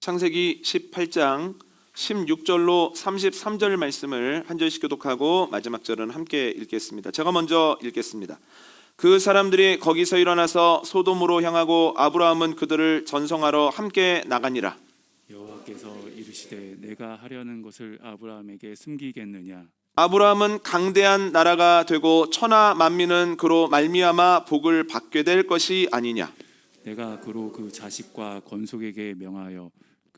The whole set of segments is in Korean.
창세기 18장 16절로 33절 말씀을 한 절씩 교독하고 마지막 절은 함께 읽겠습니다. 제가 먼저 읽겠습니다. 그 사람들이 거기서 일어나서 소돔으로 향하고 아브라함은 그들을 전송하러 함께 나가니라. 여호와께서 이르시되 내가 하려는 것을 아브라함에게 숨기겠느냐. 아브라함은 강대한 나라가 되고 천하 만민은 그로 말미암아 복을 받게 될 것이 아니냐. 내가 그로 그 자식과 건속에게 명하여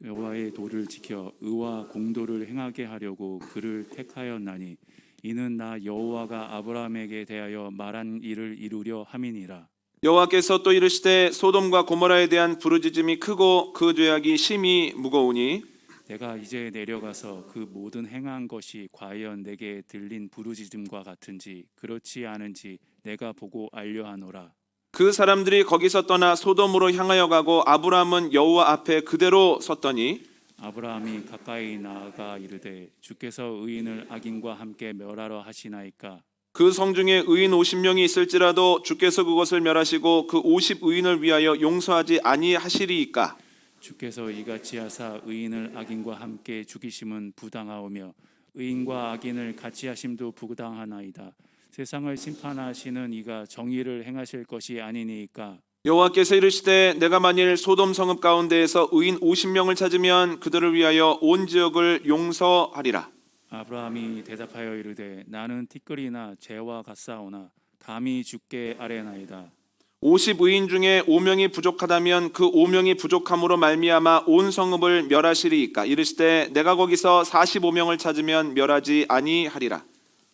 여호와의 도를 지켜 의와 공도를 행하게 하려고 그를 택하였나니 이는 나 여호와가 아브라함에게 대하여 말한 일을 이루려 함이니라. 여호와께서 또 이르시되 소돔과 고모라에 대한 부르짖음이 크고 그 죄악이 심히 무거우니 내가 이제 내려가서 그 모든 행한 것이 과연 내게 들린 부르짖음과 같은지 그렇지 않은지 내가 보고 알려하노라. 그 사람들이 거기서 떠나 소돔으로 향하여 가고 아브라함은 여호와 앞에 그대로 섰더니 아브라함이 가까이 나아가 이르되 주께서 의인을 악인과 함께 멸하러 하시나이까. 그 성중에 의인 50명이 있을지라도 주께서 그것을 멸하시고 그 50의인을 위하여 용서하지 아니하시리이까. 주께서 이같이 하사 의인을 악인과 함께 죽이심은 부당하오며 의인과 악인을 같이 하심도 부당하나이다. 세상을 심판하시는 이가 정의를 행하실 것이 아니니까. 여호와께서 이르시되 내가 만일 소돔 성읍 가운데에서 의인 50명을 찾으면 그들을 위하여 온 지역을 용서하리라. 아브라함이 대답하여 이르되 나는 티끌이나 재와 같사오나 감히 주께 아뢰나이다. 50의인 중에 5명이 부족하다면 그 5명이 부족함으로 말미암아 온 성읍을 멸하시리이까. 이르시되 내가 거기서 45명을 찾으면 멸하지 아니하리라.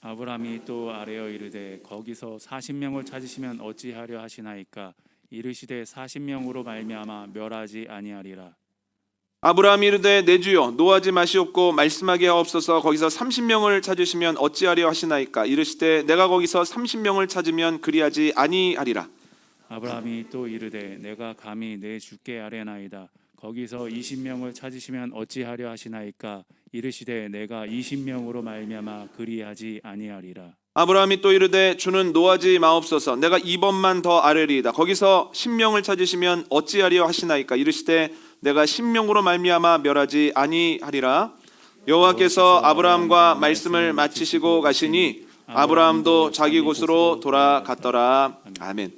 아브라함이 또 아뢰어 이르되 거기서 40명을 찾으시면 어찌하려 하시나이까. 이르시되 40명으로 말미암아 멸하지 아니하리라. 아브라함이 이르되 내 주여 노하지 마시옵고 말씀하게 하옵소서. 거기서 30명을 찾으시면 어찌하려 하시나이까. 이르시되 내가 거기서 30명을 찾으면 그리하지 아니하리라. 아브라함이 또 이르되 내가 감히 내 주께 아뢰나이다. 거기서 20명을 찾으시면 어찌하려 하시나이까. 이르시되 내가 20명으로 말미암아 그리하지 아니하리라. 아브라함이 또 이르되 주는 노하지 마옵소서. 내가 2번만 더 아뢰리이다. 거기서 10명을 찾으시면 어찌하려 하시나이까. 이르시되 내가 10명으로 말미암아 멸하지 아니하리라. 여호와께서 아브라함과 말씀을 마치시고 가시니 아브라함도 자기 곳으로 돌아갔더라. 아멘.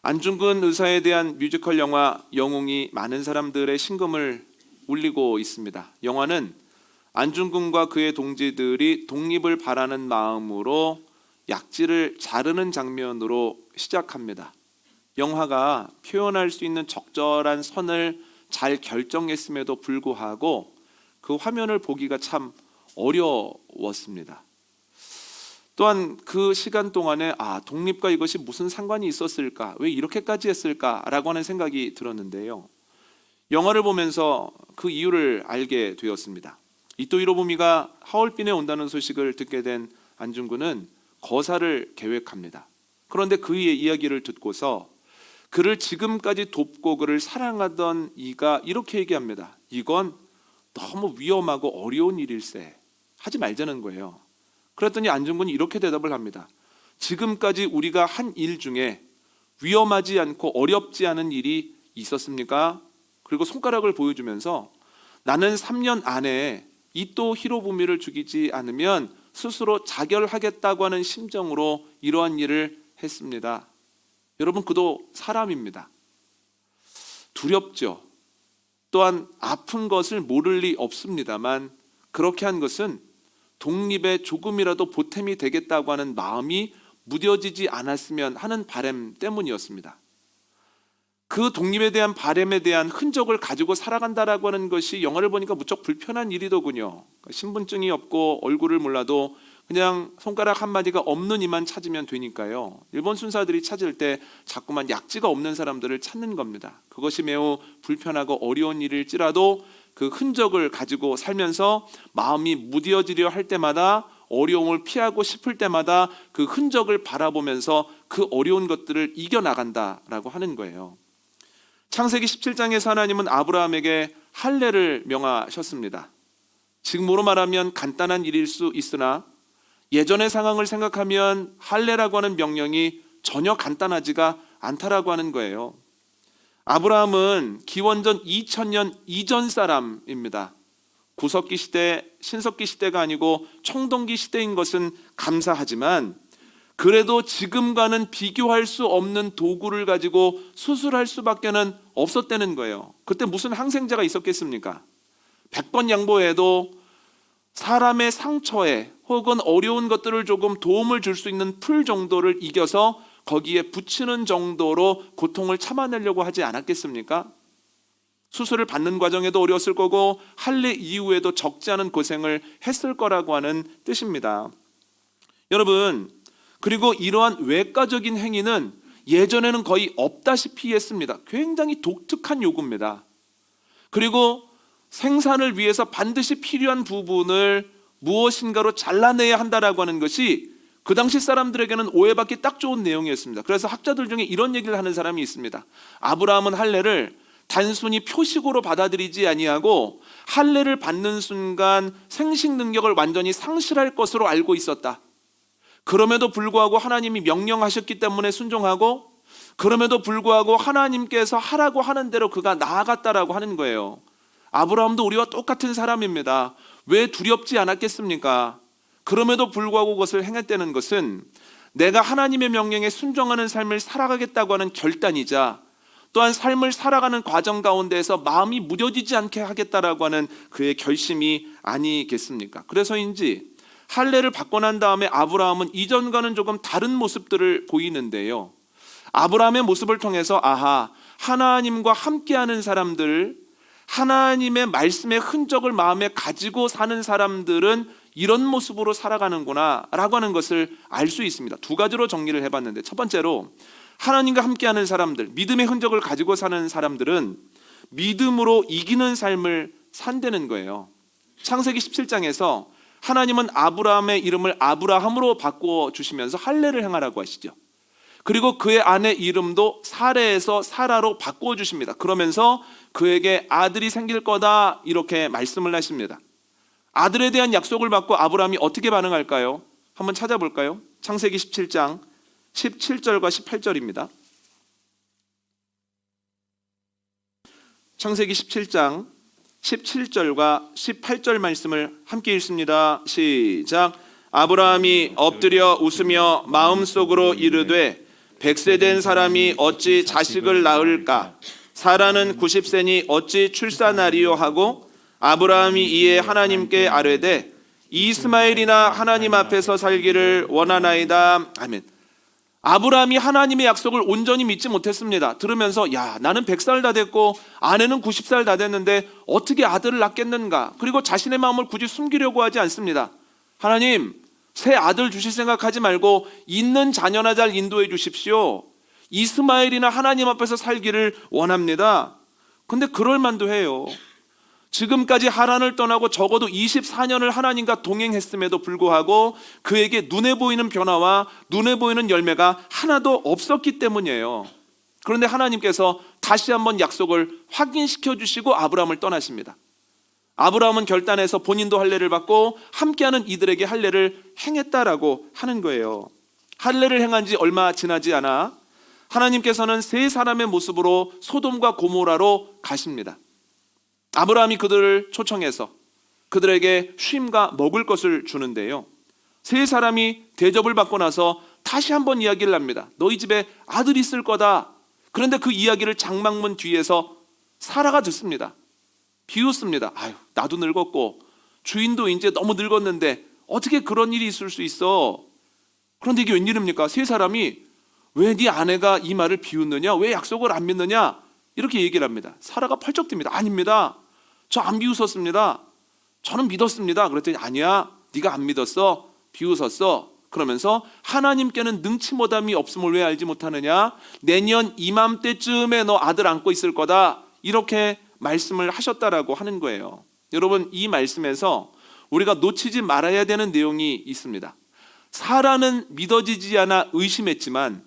안중근 의사에 대한 뮤지컬 영화 영웅이 많은 사람들의 심금을 울리고 있습니다. 영화는 안중근과 그의 동지들이 독립을 바라는 마음으로 약지를 자르는 장면으로 시작합니다. 영화가 표현할 수 있는 적절한 선을 잘 결정했음에도 불구하고 그 화면을 보기가 참 어려웠습니다. 또한 그 시간 동안에 독립과 이것이 무슨 상관이 있었을까? 왜 이렇게까지 했을까라고 하는 생각이 들었는데요. 영화를 보면서 그 이유를 알게 되었습니다. 이토 히로부미가 하얼빈에 온다는 소식을 듣게 된 안중근은 거사를 계획합니다. 그런데 그의 이야기를 듣고서 그를 지금까지 돕고 그를 사랑하던 이가 이렇게 얘기합니다. 이건 너무 위험하고 어려운 일일세. 하지 말자는 거예요. 그랬더니 안중근이 이렇게 대답을 합니다. 지금까지 우리가 한 일 중에 위험하지 않고 어렵지 않은 일이 있었습니까? 그리고 손가락을 보여주면서 나는 3년 안에 이토 히로부미를 죽이지 않으면 스스로 자결하겠다고 하는 심정으로 이러한 일을 했습니다. 여러분, 그도 사람입니다. 두렵죠. 또한 아픈 것을 모를 리 없습니다만 그렇게 한 것은 독립에 조금이라도 보탬이 되겠다고 하는 마음이 무뎌지지 않았으면 하는 바람 때문이었습니다. 그 독립에 대한 바람에 대한 흔적을 가지고 살아간다라고 하는 것이 영화를 보니까 무척 불편한 일이더군요. 신분증이 없고 얼굴을 몰라도 그냥 손가락 한마디가 없는 이만 찾으면 되니까요. 일본 순사들이 찾을 때 자꾸만 약지가 없는 사람들을 찾는 겁니다. 그것이 매우 불편하고 어려운 일일지라도 그 흔적을 가지고 살면서 마음이 무뎌지려 할 때마다 어려움을 피하고 싶을 때마다 그 흔적을 바라보면서 그 어려운 것들을 이겨나간다라고 하는 거예요. 창세기 17장에서 하나님은 아브라함에게 할례를 명하셨습니다. 지금으로 말하면 간단한 일일 수 있으나 예전의 상황을 생각하면 할례라고 하는 명령이 전혀 간단하지가 않다라고 하는 거예요. 아브라함은 기원전 2000년 이전 사람입니다. 구석기 시대, 신석기 시대가 아니고 청동기 시대인 것은 감사하지만 그래도 지금과는 비교할 수 없는 도구를 가지고 수술할 수밖에는 없었다는 거예요. 그때 무슨 항생제가 있었겠습니까? 100번 양보해도 사람의 상처에 혹은 어려운 것들을 조금 도움을 줄 수 있는 풀 정도를 이겨서 거기에 붙이는 정도로 고통을 참아내려고 하지 않았겠습니까? 수술을 받는 과정에도 어려웠을 거고 할례 이후에도 적지 않은 고생을 했을 거라고 하는 뜻입니다. 여러분, 그리고 이러한 외과적인 행위는 예전에는 거의 없다시피 했습니다. 굉장히 독특한 요구입니다. 그리고 생산을 위해서 반드시 필요한 부분을 무엇인가로 잘라내야 한다라고 하는 것이 그 당시 사람들에게는 오해받기 딱 좋은 내용이었습니다. 그래서 학자들 중에 이런 얘기를 하는 사람이 있습니다. 아브라함은 할례를 단순히 표식으로 받아들이지 아니하고 할례를 받는 순간 생식 능력을 완전히 상실할 것으로 알고 있었다. 그럼에도 불구하고 하나님이 명령하셨기 때문에 순종하고 그럼에도 불구하고 하나님께서 하라고 하는 대로 그가 나아갔다라고 하는 거예요. 아브라함도 우리와 똑같은 사람입니다. 왜 두렵지 않았겠습니까? 그럼에도 불구하고 그것을 행했다는 것은 내가 하나님의 명령에 순종하는 삶을 살아가겠다고 하는 결단이자 또한 삶을 살아가는 과정 가운데에서 마음이 무뎌지지 않게 하겠다라고 하는 그의 결심이 아니겠습니까? 그래서인지 할례를 받고 난 다음에 아브라함은 이전과는 조금 다른 모습들을 보이는데요. 아브라함의 모습을 통해서 하나님과 함께하는 사람들, 하나님의 말씀의 흔적을 마음에 가지고 사는 사람들은 이런 모습으로 살아가는구나 라고 하는 것을 알 수 있습니다. 두 가지로 정리를 해봤는데, 첫 번째로 하나님과 함께하는 사람들, 믿음의 흔적을 가지고 사는 사람들은 믿음으로 이기는 삶을 산다는 거예요. 창세기 17장에서 하나님은 아브라함의 이름을 아브라함으로 바꾸어 주시면서 할례를 행하라고 하시죠. 그리고 그의 아내 이름도 사레에서 사라로 바꾸어 주십니다. 그러면서 그에게 아들이 생길 거다 이렇게 말씀을 하십니다. 아들에 대한 약속을 받고 아브라함이 어떻게 반응할까요? 한번 찾아볼까요? 창세기 17장 17절과 18절입니다. 창세기 17장 17절과 18절 말씀을 함께 읽습니다. 시작. 아브라함이 엎드려 웃으며 마음속으로 이르되 100세 된 사람이 어찌 자식을 낳을까? 사라는 90세니 어찌 출산하리요 하고 아브라함이 이에 하나님께 아뢰되 이스마엘이나 하나님 앞에서 살기를 원하나이다. 아멘. 아브라함이 하나님의 약속을 온전히 믿지 못했습니다. 들으면서 나는 100살 다 됐고 아내는 90살 다 됐는데 어떻게 아들을 낳겠는가? 그리고 자신의 마음을 굳이 숨기려고 하지 않습니다. 하나님, 새 아들 주실 생각하지 말고 있는 자녀나 잘 인도해 주십시오. 이스마엘이나 하나님 앞에서 살기를 원합니다. 근데 그럴 만도 해요. 지금까지 하란을 떠나고 적어도 24년을 하나님과 동행했음에도 불구하고 그에게 눈에 보이는 변화와 눈에 보이는 열매가 하나도 없었기 때문이에요. 그런데 하나님께서 다시 한번 약속을 확인시켜 주시고 아브라함을 떠나십니다. 아브라함은 결단해서 본인도 할례를 받고 함께하는 이들에게 할례를 행했다라고 하는 거예요. 할례를 행한 지 얼마 지나지 않아 하나님께서는 세 사람의 모습으로 소돔과 고모라로 가십니다. 아브라함이 그들을 초청해서 그들에게 쉼과 먹을 것을 주는데요. 세 사람이 대접을 받고 나서 다시 한번 이야기를 합니다. 너희 집에 아들이 있을 거다. 그런데 그 이야기를 장막문 뒤에서 사라가 듣습니다. 비웃습니다. 나도 늙었고 주인도 이제 너무 늙었는데 어떻게 그런 일이 있을 수 있어? 그런데 이게 웬일입니까? 세 사람이 왜 네 아내가 이 말을 비웃느냐? 왜 약속을 안 믿느냐? 이렇게 얘기를 합니다. 사라가 펄쩍 듭니다. 아닙니다. 저 안 비웃었습니다. 저는 믿었습니다. 그랬더니 아니야, 네가 안 믿었어, 비웃었어. 그러면서 하나님께는 능치 못함이 없음을 왜 알지 못하느냐? 내년 이맘때쯤에 너 아들 안고 있을 거다. 이렇게 말씀을 하셨다라고 하는 거예요. 여러분, 이 말씀에서 우리가 놓치지 말아야 되는 내용이 있습니다. 사라는 믿어지지 않아 의심했지만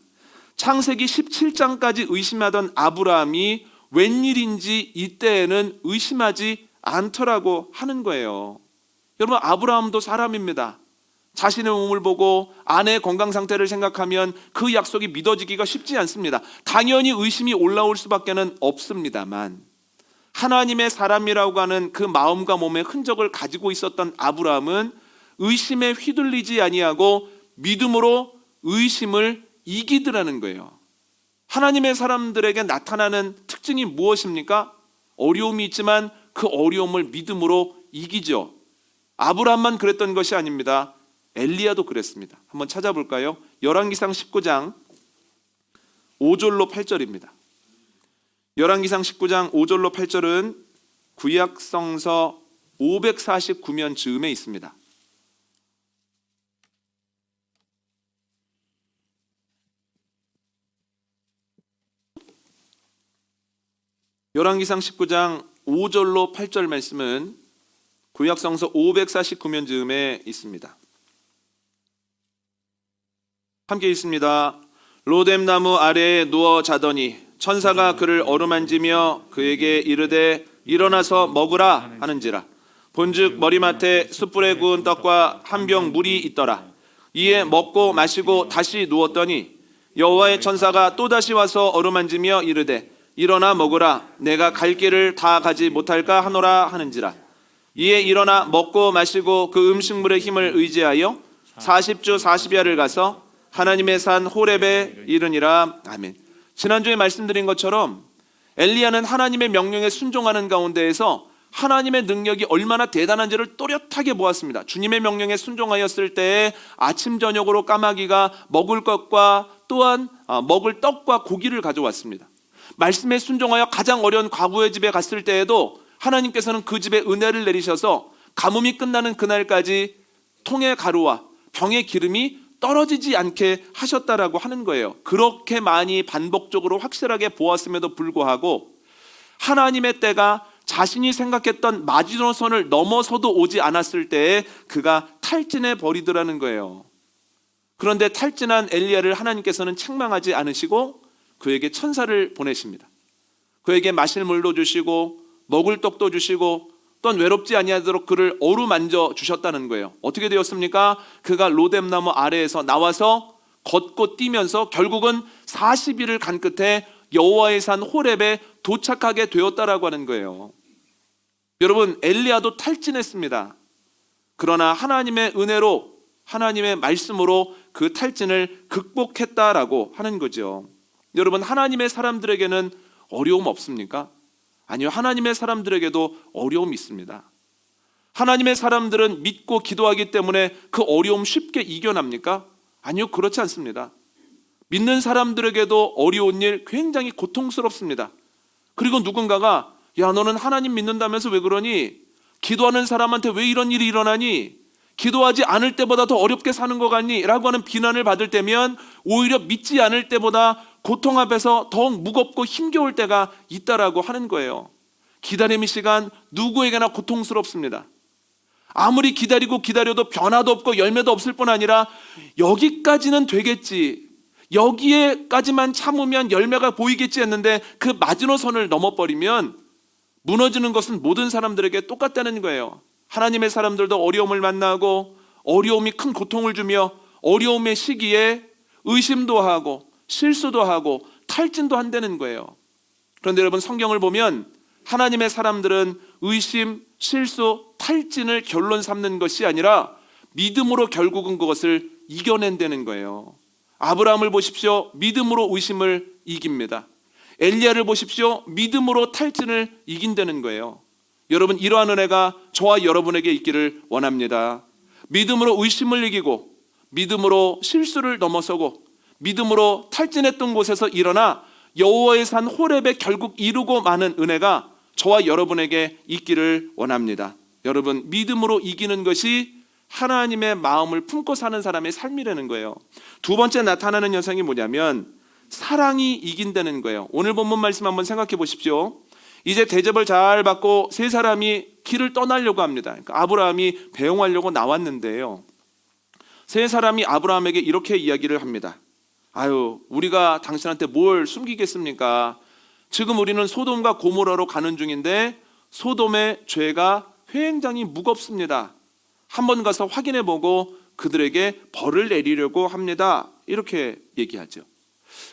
창세기 17장까지 의심하던 아브라함이 웬일인지 이때에는 의심하지 않더라고 하는 거예요. 여러분, 아브라함도 사람입니다. 자신의 몸을 보고 아내의 건강 상태를 생각하면 그 약속이 믿어지기가 쉽지 않습니다. 당연히 의심이 올라올 수밖에는 없습니다만 하나님의 사람이라고 하는 그 마음과 몸의 흔적을 가지고 있었던 아브라함은 의심에 휘둘리지 아니하고 믿음으로 의심을 이기더라는 거예요. 하나님의 사람들에게 나타나는 특징이 무엇입니까? 어려움이 있지만 그 어려움을 믿음으로 이기죠. 아브라함만 그랬던 것이 아닙니다. 엘리야도 그랬습니다. 한번 찾아볼까요? 열왕기상 19장 5절로 8절입니다. 열왕기상 19장 5절로 8절은 구약성서 549면 즈음에 있습니다. 열왕기상 19장 5절로 8절 말씀은 구약성서 549면 즈음에 있습니다. 함께 읽습니다. 로뎀나무 아래에 누워 자더니 천사가 그를 어루만지며 그에게 이르되 일어나서 먹으라 하는지라. 본즉 머리맡에 숯불에 구운 떡과 한 병 물이 있더라. 이에 먹고 마시고 다시 누웠더니 여호와의 천사가 또다시 와서 어루만지며 이르되 일어나 먹으라. 내가 갈 길을 다 가지 못할까 하노라 하는지라. 이에 일어나 먹고 마시고 그 음식물의 힘을 의지하여 40주 40야를 가서 하나님의 산 호렙에 이르니라. 아멘. 지난주에 말씀드린 것처럼 엘리야는 하나님의 명령에 순종하는 가운데에서 하나님의 능력이 얼마나 대단한지를 또렷하게 보았습니다. 주님의 명령에 순종하였을 때에 아침 저녁으로 까마귀가 먹을 것과 또한 먹을 떡과 고기를 가져왔습니다. 말씀에 순종하여 가장 어려운 과부의 집에 갔을 때에도 하나님께서는 그 집에 은혜를 내리셔서 가뭄이 끝나는 그날까지 통의 가루와 병의 기름이 떨어지지 않게 하셨다라고 하는 거예요. 그렇게 많이 반복적으로 확실하게 보았음에도 불구하고 하나님의 때가 자신이 생각했던 마지노선을 넘어서도 오지 않았을 때에 그가 탈진해 버리더라는 거예요. 그런데 탈진한 엘리야를 하나님께서는 책망하지 않으시고 그에게 천사를 보내십니다. 그에게 마실 물도 주시고 먹을 떡도 주시고 또한 외롭지 아니하도록 그를 어루만져 주셨다는 거예요. 어떻게 되었습니까? 그가 로뎀나무 아래에서 나와서 걷고 뛰면서 결국은 40일을 간 끝에 여호와의 산 호렙에 도착하게 되었다라고 하는 거예요. 여러분, 엘리야도 탈진했습니다. 그러나 하나님의 은혜로 하나님의 말씀으로 그 탈진을 극복했다라고 하는 거죠. 여러분, 하나님의 사람들에게는 어려움 없습니까? 아니요, 하나님의 사람들에게도 어려움이 있습니다. 하나님의 사람들은 믿고 기도하기 때문에 그 어려움 쉽게 이겨납니까? 아니요, 그렇지 않습니다. 믿는 사람들에게도 어려운 일 굉장히 고통스럽습니다. 그리고 누군가가 야, 너는 하나님 믿는다면서 왜 그러니? 기도하는 사람한테 왜 이런 일이 일어나니? 기도하지 않을 때보다 더 어렵게 사는 것 같니? 라고 하는 비난을 받을 때면 오히려 믿지 않을 때보다 고통 앞에서 더욱 무겁고 힘겨울 때가 있다라고 하는 거예요. 기다림의 시간 누구에게나 고통스럽습니다. 아무리 기다리고 기다려도 변화도 없고 열매도 없을 뿐 아니라 여기까지는 되겠지, 여기에까지만 참으면 열매가 보이겠지 했는데 그 마지노선을 넘어버리면 무너지는 것은 모든 사람들에게 똑같다는 거예요. 하나님의 사람들도 어려움을 만나고 어려움이 큰 고통을 주며 어려움의 시기에 의심도 하고 실수도 하고 탈진도 한다는 거예요. 그런데 여러분, 성경을 보면 하나님의 사람들은 의심, 실수, 탈진을 결론 삼는 것이 아니라 믿음으로 결국은 그것을 이겨낸다는 거예요. 아브라함을 보십시오. 믿음으로 의심을 이깁니다. 엘리야를 보십시오. 믿음으로 탈진을 이긴다는 거예요. 여러분, 이러한 은혜가 저와 여러분에게 있기를 원합니다. 믿음으로 의심을 이기고 믿음으로 실수를 넘어서고 믿음으로 탈진했던 곳에서 일어나 여호와의 산 호렙에 결국 이루고 마는 은혜가 저와 여러분에게 있기를 원합니다. 여러분, 믿음으로 이기는 것이 하나님의 마음을 품고 사는 사람의 삶이라는 거예요. 두 번째 나타나는 현상이 뭐냐면 사랑이 이긴다는 거예요. 오늘 본문 말씀 한번 생각해 보십시오. 이제 대접을 잘 받고 세 사람이 길을 떠나려고 합니다. 그러니까 아브라함이 배웅하려고 나왔는데요, 세 사람이 아브라함에게 이렇게 이야기를 합니다. 아유, 우리가 당신한테 뭘 숨기겠습니까? 지금 우리는 소돔과 고모라로 가는 중인데 소돔의 죄가 굉장히 무겁습니다. 한번 가서 확인해 보고 그들에게 벌을 내리려고 합니다. 이렇게 얘기하죠.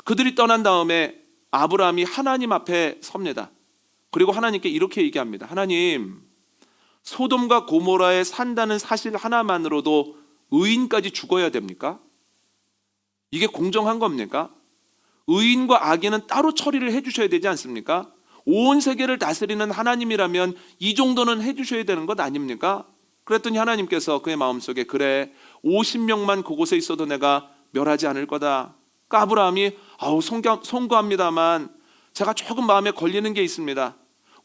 그들이 떠난 다음에 아브라함이 하나님 앞에 섭니다. 그리고 하나님께 이렇게 얘기합니다. 하나님, 소돔과 고모라에 산다는 사실 하나만으로도 의인까지 죽어야 됩니까? 이게 공정한 겁니까? 의인과 악인은 따로 처리를 해주셔야 되지 않습니까? 온 세계를 다스리는 하나님이라면 이 정도는 해주셔야 되는 것 아닙니까? 그랬더니 하나님께서 그의 마음속에 그래 50명만 그곳에 있어도 내가 멸하지 않을 거다. 그러니까 아브라함이 송구합니다만 제가 조금 마음에 걸리는 게 있습니다.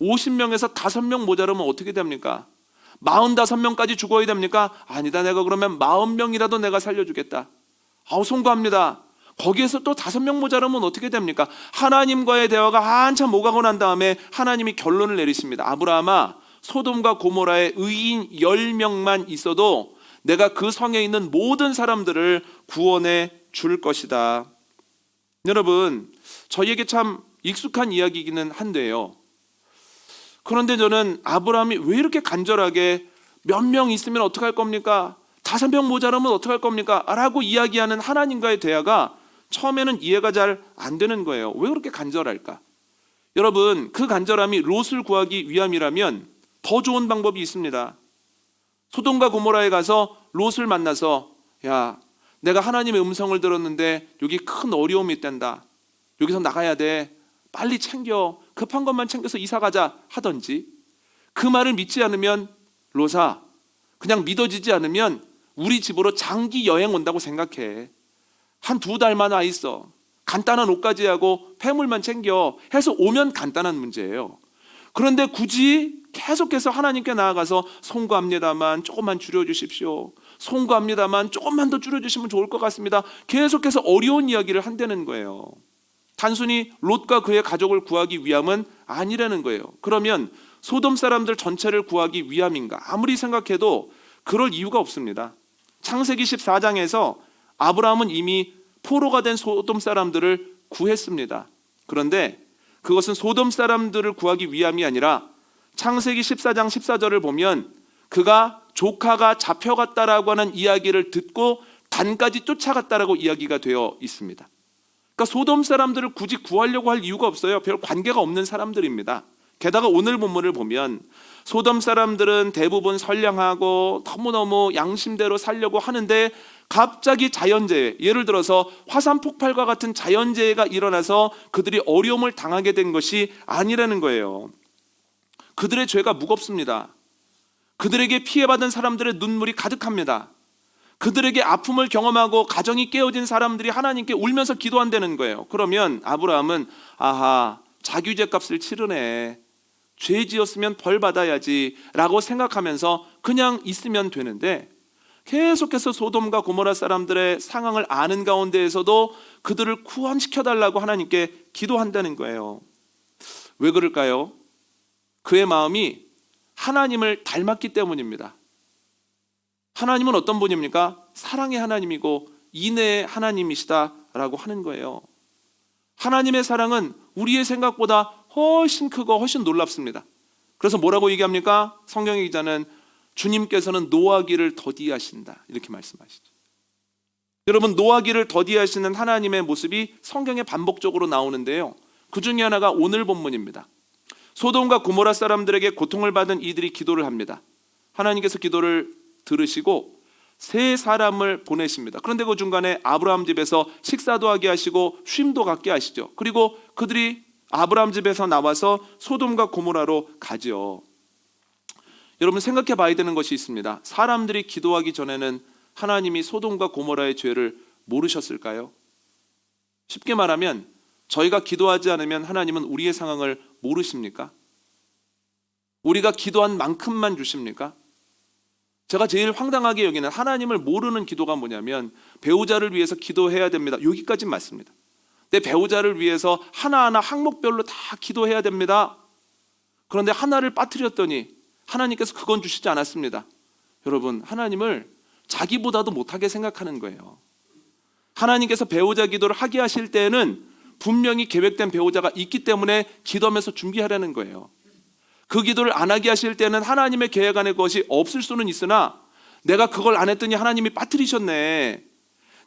50명에서 5명 모자르면 어떻게 됩니까? 45명까지 죽어야 됩니까? 아니다, 내가 그러면 40명이라도 내가 살려주겠다. 송구합니다. 거기에서 또 5명 모자르면 어떻게 됩니까? 하나님과의 대화가 한참 오가고 난 다음에 하나님이 결론을 내리십니다. 아브라함아, 소돔과 고모라에 의인 10명만 있어도 내가 그 성에 있는 모든 사람들을 구원해 줄 것이다. 여러분, 저희에게 참 익숙한 이야기이기는 한데요. 그런데 저는 아브라함이 왜 이렇게 간절하게 몇 명 있으면 어떡할 겁니까? 5명 모자라면 어떡할 겁니까? 라고 이야기하는 하나님과의 대화가 처음에는 이해가 잘 안 되는 거예요. 왜 그렇게 간절할까? 여러분, 그 간절함이 롯을 구하기 위함이라면 더 좋은 방법이 있습니다. 소돔과 고모라에 가서 롯을 만나서 야, 내가 하나님의 음성을 들었는데 여기 큰 어려움이 있단다. 여기서 나가야 돼. 빨리 챙겨. 급한 것만 챙겨서 이사 가자 하던지, 그 말을 믿지 않으면 롯아, 그냥 믿어지지 않으면 우리 집으로 장기 여행 온다고 생각해. 한 2달만 와 있어. 간단한 옷까지 하고 폐물만 챙겨 해서 오면 간단한 문제예요. 그런데 굳이 계속해서 하나님께 나아가서 송구합니다만 조금만 줄여주십시오. 송구합니다만 조금만 더 줄여주시면 좋을 것 같습니다. 계속해서 어려운 이야기를 한다는 거예요. 단순히 롯과 그의 가족을 구하기 위함은 아니라는 거예요. 그러면 소돔 사람들 전체를 구하기 위함인가? 아무리 생각해도 그럴 이유가 없습니다. 창세기 14장에서 아브라함은 이미 포로가 된 소돔 사람들을 구했습니다. 그런데 그것은 소돔 사람들을 구하기 위함이 아니라 창세기 14장 14절을 보면 그가 조카가 잡혀갔다라고 하는 이야기를 듣고 단까지 쫓아갔다라고 이야기가 되어 있습니다. 그러니까 소돔 사람들을 굳이 구하려고 할 이유가 없어요. 별 관계가 없는 사람들입니다. 게다가 오늘 본문을 보면 소돔 사람들은 대부분 선량하고 너무너무 양심대로 살려고 하는데 갑자기 자연재해, 예를 들어서 화산 폭발과 같은 자연재해가 일어나서 그들이 어려움을 당하게 된 것이 아니라는 거예요. 그들의 죄가 무겁습니다. 그들에게 피해받은 사람들의 눈물이 가득합니다. 그들에게 아픔을 경험하고 가정이 깨어진 사람들이 하나님께 울면서 기도한다는 거예요. 그러면 아브라함은 아하, 자규제 값을 치르네, 죄 지었으면 벌 받아야지 라고 생각하면서 그냥 있으면 되는데, 계속해서 소돔과 고모라 사람들의 상황을 아는 가운데에서도 그들을 구원시켜달라고 하나님께 기도한다는 거예요. 왜 그럴까요? 그의 마음이 하나님을 닮았기 때문입니다. 하나님은 어떤 분입니까? 사랑의 하나님이고 인애의 하나님이시다라고 하는 거예요. 하나님의 사랑은 우리의 생각보다 훨씬 크고 훨씬 놀랍습니다. 그래서 뭐라고 얘기합니까? 성경의 기자는 주님께서는 노하기를 더디하신다 이렇게 말씀하시죠. 여러분, 노하기를 더디하시는 하나님의 모습이 성경에 반복적으로 나오는데요. 그 중에 하나가 오늘 본문입니다. 소돔과 고모라 사람들에게 고통을 받은 이들이 기도를 합니다. 하나님께서 기도를 들으시고 세 사람을 보내십니다. 그런데 그 중간에 아브라함 집에서 식사도 하게 하시고 쉼도 갖게 하시죠. 그리고 그들이 아브라함 집에서 나와서 소돔과 고모라로 가죠. 여러분, 생각해 봐야 되는 것이 있습니다. 사람들이 기도하기 전에는 하나님이 소돔과 고모라의 죄를 모르셨을까요? 쉽게 말하면 저희가 기도하지 않으면 하나님은 우리의 상황을 모르십니까? 우리가 기도한 만큼만 주십니까? 제가 제일 황당하게 여기는 하나님을 모르는 기도가 뭐냐면 배우자를 위해서 기도해야 됩니다. 여기까지 맞습니다. 내 배우자를 위해서 하나하나 항목별로 다 기도해야 됩니다. 그런데 하나를 빠뜨렸더니 하나님께서 그건 주시지 않았습니다. 여러분, 하나님을 자기보다도 못하게 생각하는 거예요. 하나님께서 배우자 기도를 하게 하실 때에는 분명히 계획된 배우자가 있기 때문에 기도하면서 준비하라는 거예요. 그 기도를 안 하게 하실 때는 하나님의 계획 안에 그것이 없을 수는 있으나 내가 그걸 안 했더니 하나님이 빠뜨리셨네.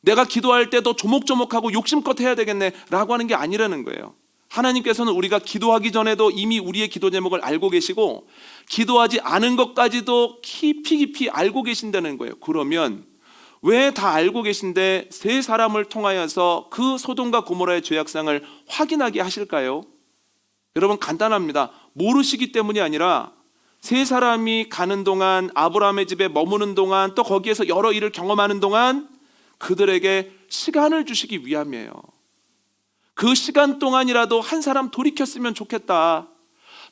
내가 기도할 때도 조목조목하고 욕심껏 해야 되겠네 라고 하는 게 아니라는 거예요. 하나님께서는 우리가 기도하기 전에도 이미 우리의 기도 제목을 알고 계시고 기도하지 않은 것까지도 깊이 알고 계신다는 거예요. 그러면 왜 다 알고 계신데 세 사람을 통하여서 그 소돔과 고모라의 죄악상을 확인하게 하실까요? 여러분 간단합니다. 모르시기 때문이 아니라 세 사람이 가는 동안, 아브라함의 집에 머무는 동안, 또 거기에서 여러 일을 경험하는 동안 그들에게 시간을 주시기 위함이에요. 그 시간 동안이라도 한 사람 돌이켰으면 좋겠다.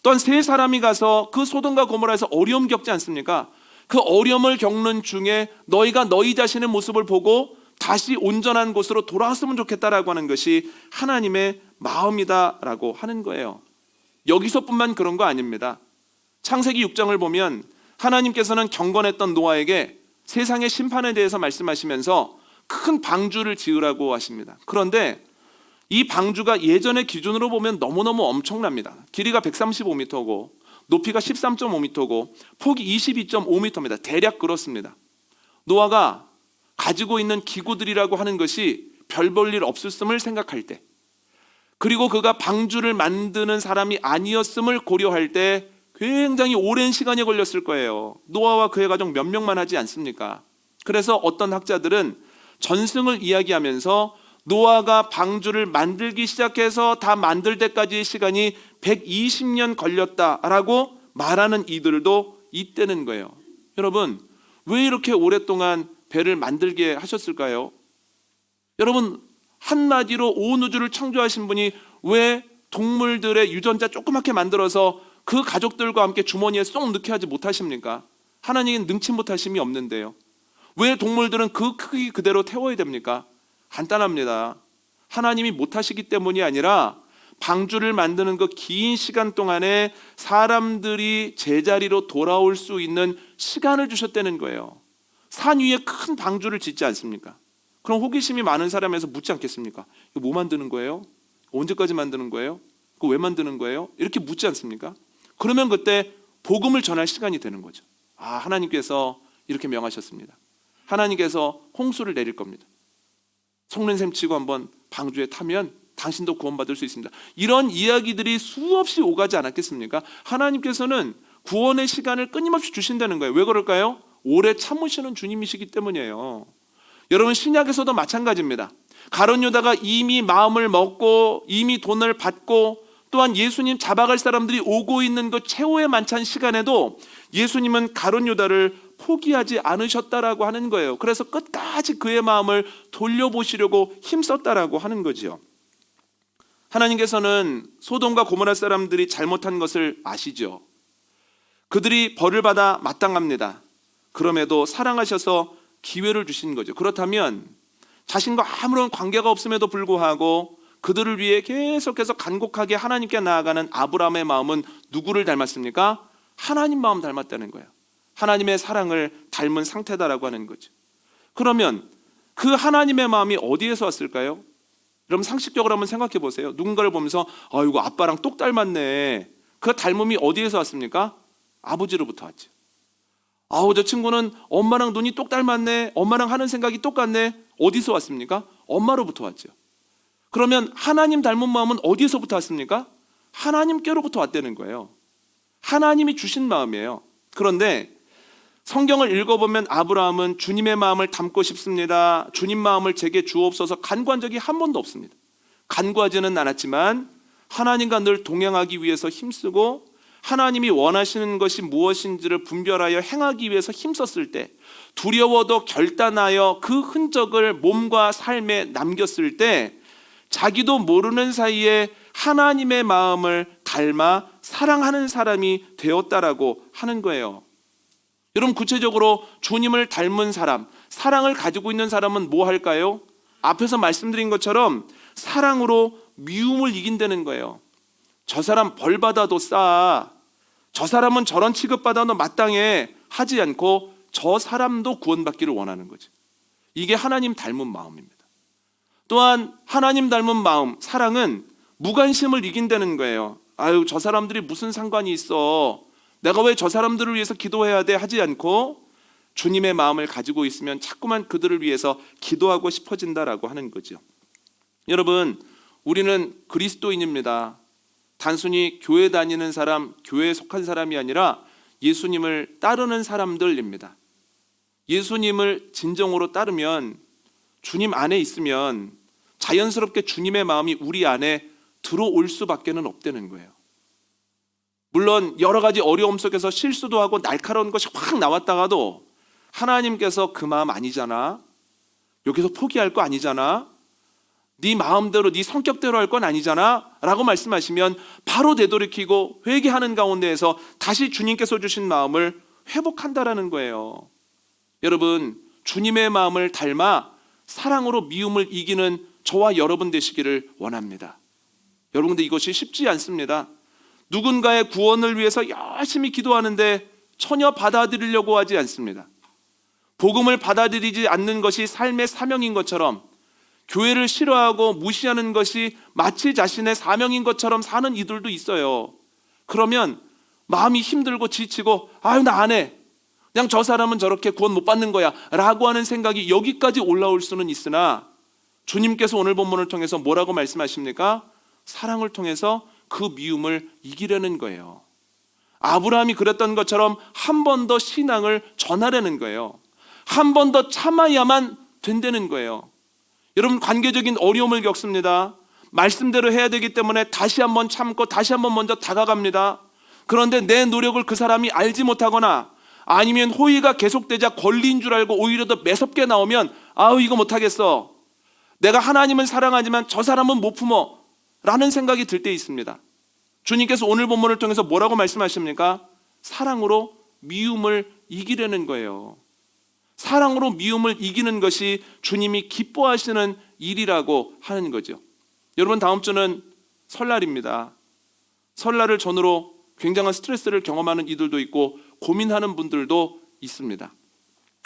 또한 세 사람이 가서 그 소돔과 고모라에서 어려움 겪지 않습니까? 그 어려움을 겪는 중에 너희가 너희 자신의 모습을 보고 다시 온전한 곳으로 돌아왔으면 좋겠다라고 하는 것이 하나님의 마음이다라고 하는 거예요. 여기서뿐만 그런 거 아닙니다. 창세기 6장을 보면 하나님께서는 경건했던 노아에게 세상의 심판에 대해서 말씀하시면서 큰 방주를 지으라고 하십니다. 그런데 이 방주가 예전의 기준으로 보면 너무너무 엄청납니다. 길이가 135m고 높이가 13.5m고 폭이 22.5m입니다. 대략 그렇습니다. 노아가 가지고 있는 기구들이라고 하는 것이 별 볼 일 없었음을 생각할 때, 그리고 그가 방주를 만드는 사람이 아니었음을 고려할 때 굉장히 오랜 시간이 걸렸을 거예요. 노아와 그의 가족 몇 명만 하지 않습니까? 그래서 어떤 학자들은 전승을 이야기하면서 노아가 방주를 만들기 시작해서 다 만들 때까지의 시간이 120년 걸렸다라고 말하는 이들도 있다는 거예요. 여러분, 왜 이렇게 오랫동안 배를 만들게 하셨을까요? 여러분, 한마디로 온 우주를 창조하신 분이 왜 동물들의 유전자 조그맣게 만들어서 그 가족들과 함께 주머니에 쏙 넣게 하지 못하십니까? 하나님은 능치 못하심이 없는데요. 왜 동물들은 그 크기 그대로 태워야 됩니까? 간단합니다. 하나님이 못하시기 때문이 아니라 방주를 만드는 그 긴 시간 동안에 사람들이 제자리로 돌아올 수 있는 시간을 주셨다는 거예요. 산 위에 큰 방주를 짓지 않습니까? 그럼 호기심이 많은 사람에서 묻지 않겠습니까? 이거 뭐 만드는 거예요? 언제까지 만드는 거예요? 그거 왜 만드는 거예요? 이렇게 묻지 않습니까? 그러면 그때 복음을 전할 시간이 되는 거죠. 아, 하나님께서 이렇게 명하셨습니다. 하나님께서 홍수를 내릴 겁니다. 속는셈 치고 한번 방주에 타면 당신도 구원받을 수 있습니다. 이런 이야기들이 수없이 오가지 않았겠습니까? 하나님께서는 구원의 시간을 끊임없이 주신다는 거예요. 왜 그럴까요? 오래 참으시는 주님이시기 때문이에요. 여러분, 신약에서도 마찬가지입니다. 가룟 유다가 이미 마음을 먹고 이미 돈을 받고 또한 예수님 잡아갈 사람들이 오고 있는 그 최후의 만찬 시간에도 예수님은 가룟 유다를 포기하지 않으셨다라고 하는 거예요. 그래서 끝까지 그의 마음을 돌려보시려고 힘썼다라고 하는 거지요. 하나님께서는 소돔과 고모라 사람들이 잘못한 것을 아시죠. 그들이 벌을 받아 마땅합니다. 그럼에도 사랑하셔서 기회를 주신 거죠. 그렇다면 자신과 아무런 관계가 없음에도 불구하고 그들을 위해 계속해서 간곡하게 하나님께 나아가는 아브라함의 마음은 누구를 닮았습니까? 하나님 마음 닮았다는 거예요. 하나님의 사랑을 닮은 상태다라고 하는 거죠. 그러면 그 하나님의 마음이 어디에서 왔을까요? 여러분, 상식적으로 한번 생각해 보세요. 누군가를 보면서 이거 아빠랑 똑 닮았네. 그 닮음이 어디에서 왔습니까? 아버지로부터 왔죠. 저 친구는 엄마랑 눈이 똑 닮았네. 엄마랑 하는 생각이 똑같네. 어디서 왔습니까? 엄마로부터 왔죠. 그러면 하나님 닮은 마음은 어디에서부터 왔습니까? 하나님께로부터 왔다는 거예요. 하나님이 주신 마음이에요. 그런데 성경을 읽어보면 아브라함은 주님의 마음을 담고 싶습니다. 주님 마음을 제게 주옵소서 간구한 적이 한 번도 없습니다. 간구하지는 않았지만 하나님과 늘 동행하기 위해서 힘쓰고 하나님이 원하시는 것이 무엇인지를 분별하여 행하기 위해서 힘썼을 때, 두려워도 결단하여 그 흔적을 몸과 삶에 남겼을 때 자기도 모르는 사이에 하나님의 마음을 닮아 사랑하는 사람이 되었다라고 하는 거예요. 여러분, 구체적으로 주님을 닮은 사람, 사랑을 가지고 있는 사람은 뭐 할까요? 앞에서 말씀드린 것처럼 사랑으로 미움을 이긴다는 거예요. 저 사람 벌 받아도 싸, 저 사람은 저런 취급받아도 마땅해 하지 않고 저 사람도 구원받기를 원하는 거죠. 이게 하나님 닮은 마음입니다. 또한 하나님 닮은 마음, 사랑은 무관심을 이긴다는 거예요. 저 사람들이 무슨 상관이 있어, 내가 왜 저 사람들을 위해서 기도해야 돼 하지 않고 주님의 마음을 가지고 있으면 자꾸만 그들을 위해서 기도하고 싶어진다라고 하는 거죠. 여러분, 우리는 그리스도인입니다. 단순히 교회 다니는 사람, 교회에 속한 사람이 아니라 예수님을 따르는 사람들입니다. 예수님을 진정으로 따르면, 주님 안에 있으면 자연스럽게 주님의 마음이 우리 안에 들어올 수밖에는 없다는 거예요. 물론 여러 가지 어려움 속에서 실수도 하고 날카로운 것이 확 나왔다가도 하나님께서 그 마음 아니잖아, 여기서 포기할 거 아니잖아, 네 마음대로 네 성격대로 할 건 아니잖아 라고 말씀하시면 바로 되돌이키고 회개하는 가운데에서 다시 주님께서 주신 마음을 회복한다라는 거예요. 여러분, 주님의 마음을 닮아 사랑으로 미움을 이기는 저와 여러분 되시기를 원합니다. 여러분, 근데 이것이 쉽지 않습니다. 누군가의 구원을 위해서 열심히 기도하는데 전혀 받아들이려고 하지 않습니다. 복음을 받아들이지 않는 것이 삶의 사명인 것처럼, 교회를 싫어하고 무시하는 것이 마치 자신의 사명인 것처럼 사는 이들도 있어요. 그러면 마음이 힘들고 지치고 아유 나 안 해, 그냥 저 사람은 저렇게 구원 못 받는 거야 라고 하는 생각이 여기까지 올라올 수는 있으나, 주님께서 오늘 본문을 통해서 뭐라고 말씀하십니까? 사랑을 통해서 그 미움을 이기려는 거예요. 아브라함이 그랬던 것처럼 한 번 더 신앙을 전하려는 거예요. 한 번 더 참아야만 된다는 거예요. 여러분, 관계적인 어려움을 겪습니다. 말씀대로 해야 되기 때문에 다시 한번 참고 다시 한번 먼저 다가갑니다. 그런데 내 노력을 그 사람이 알지 못하거나 아니면 호의가 계속되자 권리인 줄 알고 오히려 더 매섭게 나오면 아우 이거 못하겠어, 내가 하나님을 사랑하지만 저 사람은 못 품어 라는 생각이 들 때 있습니다. 주님께서 오늘 본문을 통해서 뭐라고 말씀하십니까? 사랑으로 미움을 이기려는 거예요. 사랑으로 미움을 이기는 것이 주님이 기뻐하시는 일이라고 하는 거죠. 여러분, 다음 주는 설날입니다. 설날을 전후로 굉장한 스트레스를 경험하는 이들도 있고 고민하는 분들도 있습니다.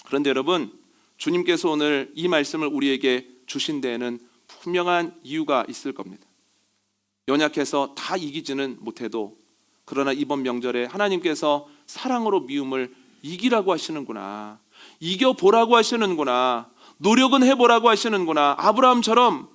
그런데 여러분, 주님께서 오늘 이 말씀을 우리에게 주신 데에는 분명한 이유가 있을 겁니다. 연약해서 다 이기지는 못해도, 그러나 이번 명절에 하나님께서 사랑으로 미움을 이기라고 하시는구나, 이겨보라고 하시는구나, 노력은 해보라고 하시는구나. 아브라함처럼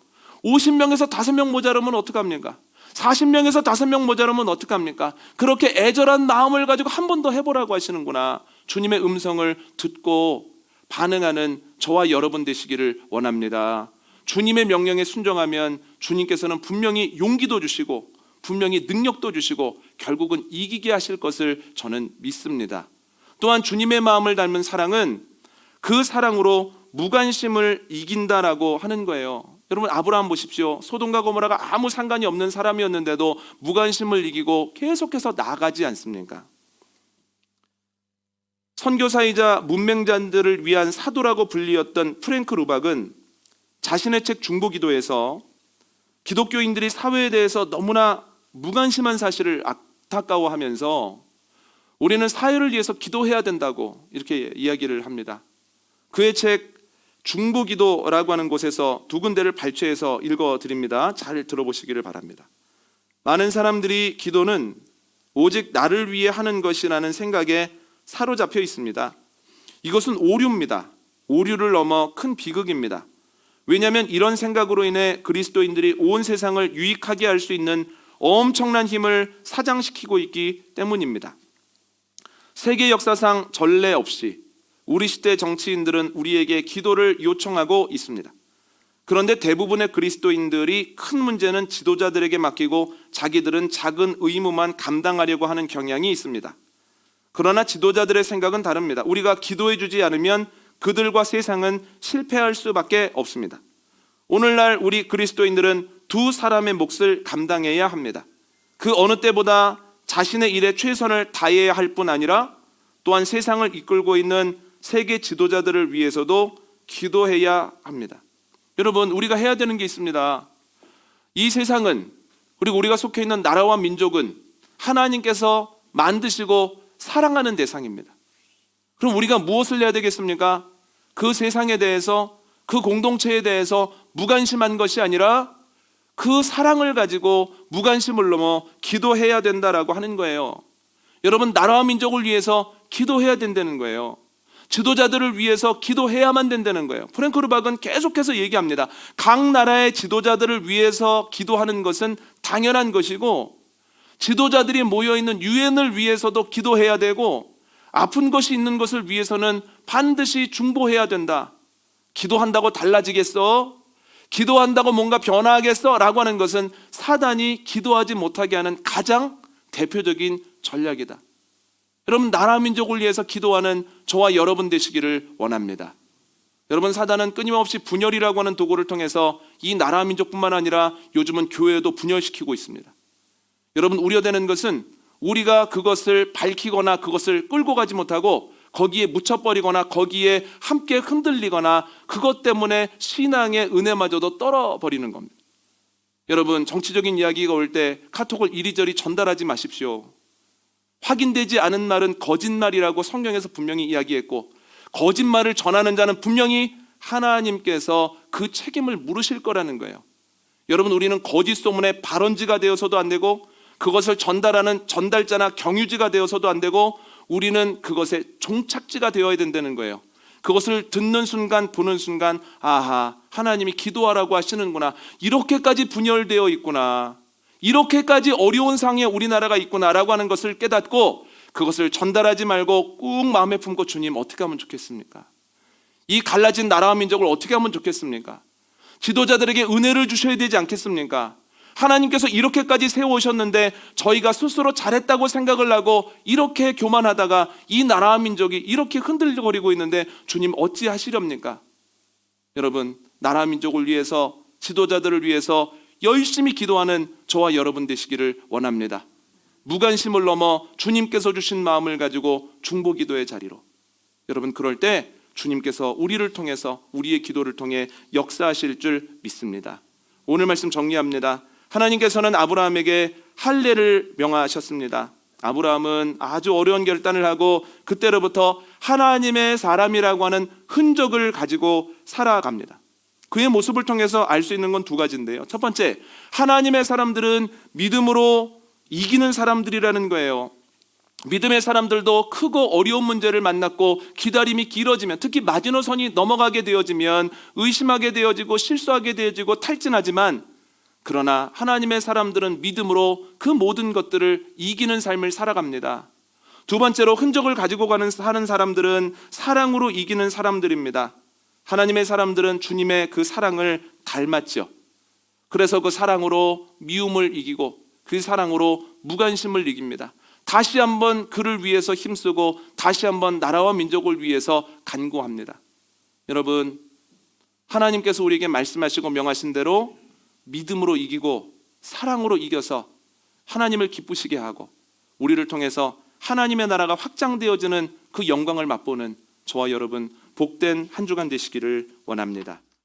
50명에서 5명 모자르면 어떡합니까? 40명에서 5명 모자르면 어떡합니까? 그렇게 애절한 마음을 가지고 한 번 더 해보라고 하시는구나. 주님의 음성을 듣고 반응하는 저와 여러분 되시기를 원합니다. 주님의 명령에 순종하면 주님께서는 분명히 용기도 주시고 분명히 능력도 주시고 결국은 이기게 하실 것을 저는 믿습니다. 또한 주님의 마음을 닮은 사랑은 그 사랑으로 무관심을 이긴다라고 하는 거예요. 여러분, 아브라함 보십시오. 소돔과 고모라가 아무 상관이 없는 사람이었는데도 무관심을 이기고 계속해서 나아가지 않습니까? 선교사이자 문맹자들을 위한 사도라고 불리었던 프랭크 루박은 자신의 책 중보기도에서 기독교인들이 사회에 대해서 너무나 무관심한 사실을 안타까워하면서 우리는 사회를 위해서 기도해야 된다고 이렇게 이야기를 합니다. 그의 책 중보기도라고 하는 곳에서 두 군데를 발췌해서 읽어드립니다. 잘 들어보시기를 바랍니다. 많은 사람들이 기도는 오직 나를 위해 하는 것이라는 생각에 사로잡혀 있습니다. 이것은 오류입니다. 오류를 넘어 큰 비극입니다. 왜냐하면 이런 생각으로 인해 그리스도인들이 온 세상을 유익하게 할 수 있는 엄청난 힘을 사장시키고 있기 때문입니다. 세계 역사상 전례 없이 우리 시대 정치인들은 우리에게 기도를 요청하고 있습니다. 그런데 대부분의 그리스도인들이 큰 문제는 지도자들에게 맡기고 자기들은 작은 의무만 감당하려고 하는 경향이 있습니다. 그러나 지도자들의 생각은 다릅니다. 우리가 기도해 주지 않으면 그들과 세상은 실패할 수밖에 없습니다. 오늘날 우리 그리스도인들은 두 사람의 몫을 감당해야 합니다. 그 어느 때보다 자신의 일에 최선을 다해야 할 뿐 아니라 또한 세상을 이끌고 있는 세계 지도자들을 위해서도 기도해야 합니다. 여러분, 우리가 해야 되는 게 있습니다. 이 세상은, 그리고 우리가 속해 있는 나라와 민족은 하나님께서 만드시고 사랑하는 대상입니다. 그럼 우리가 무엇을 해야 되겠습니까? 그 세상에 대해서, 그 공동체에 대해서 무관심한 것이 아니라 그 사랑을 가지고 무관심을 넘어 기도해야 된다라고 하는 거예요. 여러분, 나라와 민족을 위해서 기도해야 된다는 거예요. 지도자들을 위해서 기도해야만 된다는 거예요. 프랭크 르박은 계속해서 얘기합니다. 각 나라의 지도자들을 위해서 기도하는 것은 당연한 것이고, 지도자들이 모여있는 유엔을 위해서도 기도해야 되고, 아픈 것이 있는 것을 위해서는 반드시 중보해야 된다. 기도한다고 달라지겠어? 기도한다고 뭔가 변화하겠어? 라고 하는 것은 사단이 기도하지 못하게 하는 가장 대표적인 전략이다. 여러분, 나라 민족을 위해서 기도하는 저와 여러분 되시기를 원합니다. 여러분, 사단은 끊임없이 분열이라고 하는 도구를 통해서 이 나라 민족뿐만 아니라 요즘은 교회도 분열시키고 있습니다. 여러분, 우려되는 것은 우리가 그것을 밝히거나 그것을 끌고 가지 못하고 거기에 묻혀버리거나 거기에 함께 흔들리거나 그것 때문에 신앙의 은혜마저도 떨어버리는 겁니다. 여러분, 정치적인 이야기가 올 때 카톡을 이리저리 전달하지 마십시오. 확인되지 않은 말은 거짓말이라고 성경에서 분명히 이야기했고, 거짓말을 전하는 자는 분명히 하나님께서 그 책임을 물으실 거라는 거예요. 여러분, 우리는 거짓 소문의 발원지가 되어서도 안 되고, 그것을 전달하는 전달자나 경유지가 되어서도 안 되고, 우리는 그것의 종착지가 되어야 된다는 거예요. 그것을 듣는 순간, 보는 순간, 아하, 하나님이 기도하라고 하시는구나, 이렇게까지 분열되어 있구나, 이렇게까지 어려운 상황에 우리나라가 있구나라고 하는 것을 깨닫고 그것을 전달하지 말고 꾹 마음에 품고, 주님 어떻게 하면 좋겠습니까? 이 갈라진 나라와 민족을 어떻게 하면 좋겠습니까? 지도자들에게 은혜를 주셔야 되지 않겠습니까? 하나님께서 이렇게까지 세워오셨는데 저희가 스스로 잘했다고 생각을 하고 이렇게 교만하다가 이 나라와 민족이 이렇게 흔들거리고 있는데 주님 어찌 하시렵니까? 여러분, 나라와 민족을 위해서, 지도자들을 위해서 열심히 기도하는 저와 여러분 되시기를 원합니다. 무관심을 넘어 주님께서 주신 마음을 가지고 중보기도의 자리로, 여러분, 그럴 때 주님께서 우리를 통해서, 우리의 기도를 통해 역사하실 줄 믿습니다. 오늘 말씀 정리합니다. 하나님께서는 아브라함에게 할례를 명하셨습니다. 아브라함은 아주 어려운 결단을 하고 그때로부터 하나님의 사람이라고 하는 흔적을 가지고 살아갑니다. 그의 모습을 통해서 알 수 있는 건 두 가지인데요. 첫 번째, 하나님의 사람들은 믿음으로 이기는 사람들이라는 거예요. 믿음의 사람들도 크고 어려운 문제를 만났고 기다림이 길어지면, 특히 마지노선이 넘어가게 되어지면 의심하게 되어지고 실수하게 되어지고 탈진하지만, 그러나 하나님의 사람들은 믿음으로 그 모든 것들을 이기는 삶을 살아갑니다. 두 번째로, 흔적을 가지고 사는 사람들은 사랑으로 이기는 사람들입니다. 하나님의 사람들은 주님의 그 사랑을 닮았죠. 그래서 그 사랑으로 미움을 이기고 그 사랑으로 무관심을 이깁니다. 다시 한번 그를 위해서 힘쓰고 다시 한번 나라와 민족을 위해서 간구합니다. 여러분, 하나님께서 우리에게 말씀하시고 명하신 대로 믿음으로 이기고 사랑으로 이겨서 하나님을 기쁘시게 하고 우리를 통해서 하나님의 나라가 확장되어지는 그 영광을 맛보는 저와 여러분 복된 한 주간 되시기를 원합니다.